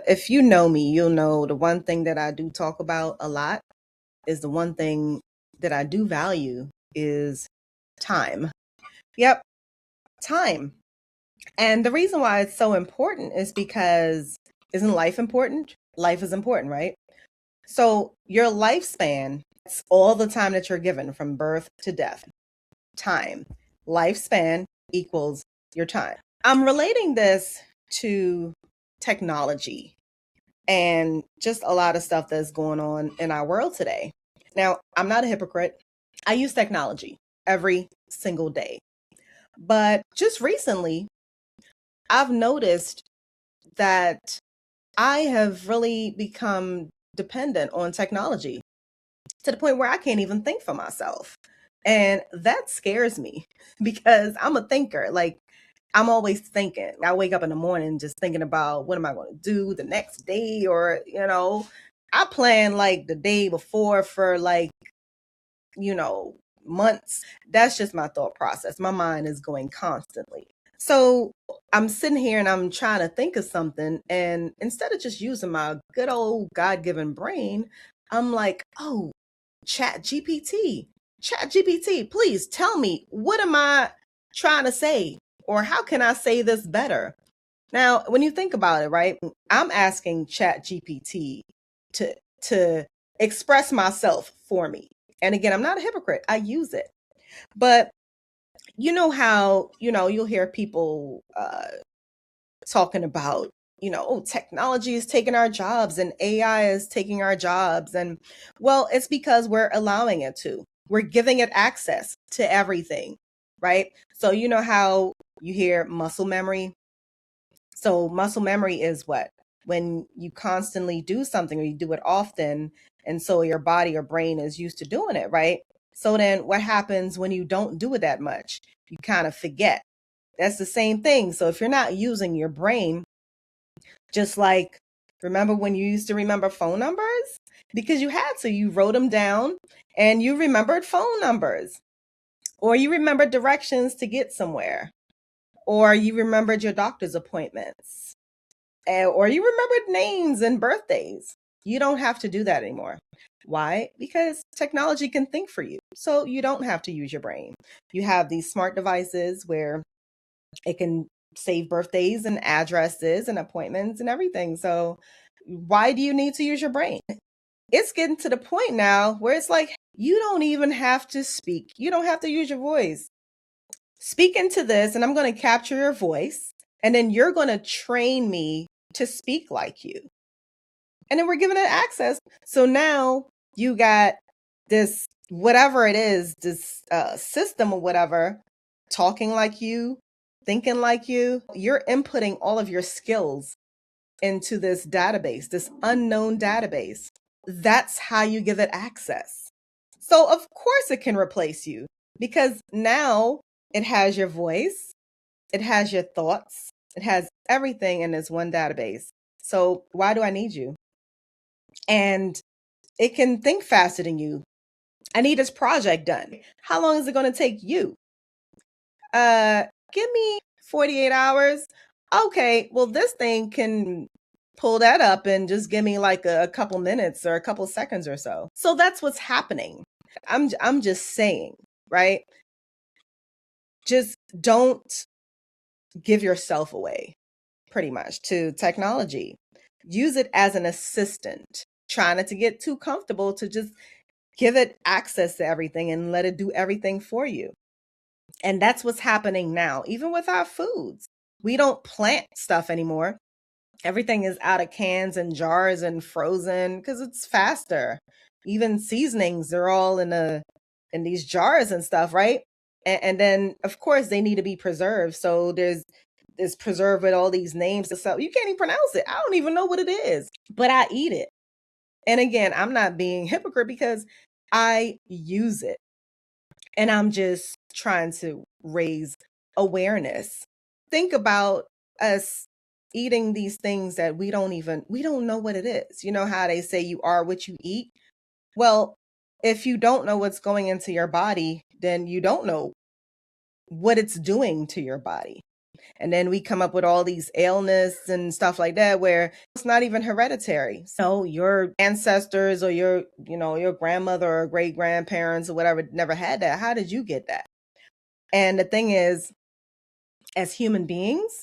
If you know me, you'll know the one thing that I do talk about a lot is the one thing that I do value is time. Yep, time. And the reason why it's so important is because isn't life important? Life is important, right? So your lifespan, it's all the time that you're given from birth to death. Time. Lifespan equals your time. I'm relating this to technology and just a lot of stuff that's going on in our world today. Now, I'm not a hypocrite. I use technology every single day. But just recently, I've noticed that I have really become dependent on technology to the point where I can't even think for myself. And that scares me because I'm a thinker. Like, I'm always thinking. I wake up in the morning just thinking about what am I going to do the next day, or, I plan like the day before for like, months. That's just my thought process. My mind is going constantly. So I'm sitting here and I'm trying to think of something. And instead of just using my good old God given brain, I'm like, oh, Chat GPT. Chat GPT, please tell me, what am I trying to say? Or how can I say this better? Now, when you think about it, right? I'm asking Chat GPT to express myself for me. And again, I'm not a hypocrite. I use it. But you know how, you'll hear people talking about, oh, technology is taking our jobs and AI is taking our jobs. And well, it's because we're allowing it to. We're giving it access to everything, right? So you know how you hear muscle memory? So muscle memory is what? When you constantly do something or you do it often, and so your body or brain is used to doing it, right? So then what happens when you don't do it that much? You kind of forget. That's the same thing. So if you're not using your brain, just like, remember when you used to remember phone numbers? Because you had to, you wrote them down and you remembered phone numbers, or you remembered directions to get somewhere, or you remembered your doctor's appointments, or you remembered names and birthdays. You don't have to do that anymore. Why? Because technology can think for you. So you don't have to use your brain. You have these smart devices where it can save birthdays and addresses and appointments and everything. So why do you need to use your brain? It's getting to the point now where it's like, you don't even have to speak. You don't have to use your voice. Speak into this, and I'm going to capture your voice, and then you're going to train me to speak like you. And then we're giving it access. So now you got this, whatever it is, this system or whatever, talking like you, thinking like you. You're inputting all of your skills into this database, this unknown database. That's how you give it access. So of course it can replace you, because now it has your voice, it has your thoughts, it has everything in this one database. So why do I need you? And it can think faster than you. I need this project done. How long is it going to take you? Give me 48 hours. Okay, well, this thing can pull that up and just give me like a couple minutes or a couple seconds or so. So that's what's happening. I'm just saying, right? Just don't give yourself away, pretty much, to technology. Use it as an assistant. Try not to get too comfortable to just give it access to everything and let it do everything for you. And that's what's happening now, even with our foods. We don't plant stuff anymore. Everything is out of cans and jars and frozen because it's faster. Even seasonings, they're all in these jars and stuff, right? And then of course they need to be preserved. So there's preserved with all these names and stuff. You can't even pronounce it. I don't even know what it is, but I eat it. And again, I'm not being hypocrite because I use it. And I'm just trying to raise awareness. Think about us eating these things that we don't know what it is. You know how they say you are what you eat? Well, if you don't know what's going into your body, then you don't know what it's doing to your body. And then we come up with all these illness and stuff like that where it's not even hereditary. So your ancestors or your grandmother or great grandparents or whatever never had that. How did you get that? And the thing is, as human beings,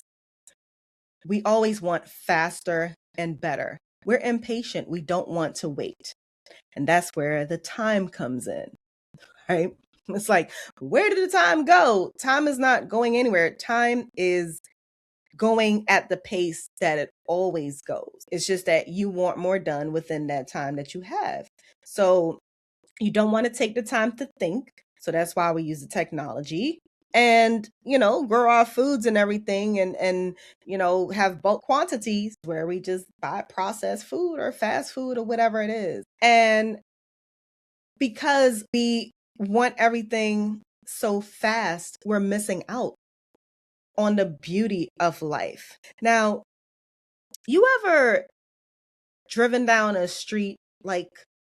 we always want faster and better. We're impatient. We don't want to wait. And that's where the time comes in, right? It's like, where did the time go? Time is not going anywhere. Time is going at the pace that it always goes. It's just that you want more done within that time that you have. So you don't want to take the time to think. So that's why we use the technology and, grow our foods and everything and have bulk quantities where we just buy processed food or fast food or whatever it is. And because we want everything so fast, we're missing out on the beauty of life. Now, you ever driven down a street like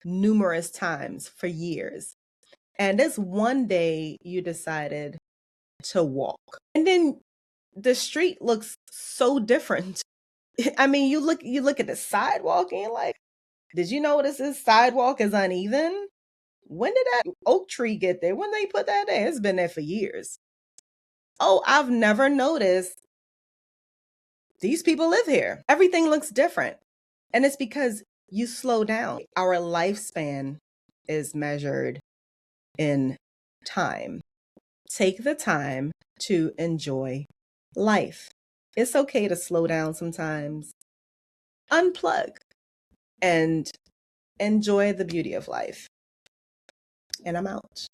numerous times for years, and this one day you decided to walk, and then the street looks so different. I mean, you look at the sidewalk and you're like, did you notice this sidewalk is uneven? When did that oak tree get there? When they put that there? It's been there for years. Oh, I've never noticed these people live here. Everything looks different. And it's because you slow down. Our lifespan is measured in time. Take the time to enjoy life. It's okay to slow down sometimes, unplug, and enjoy the beauty of life. And I'm out.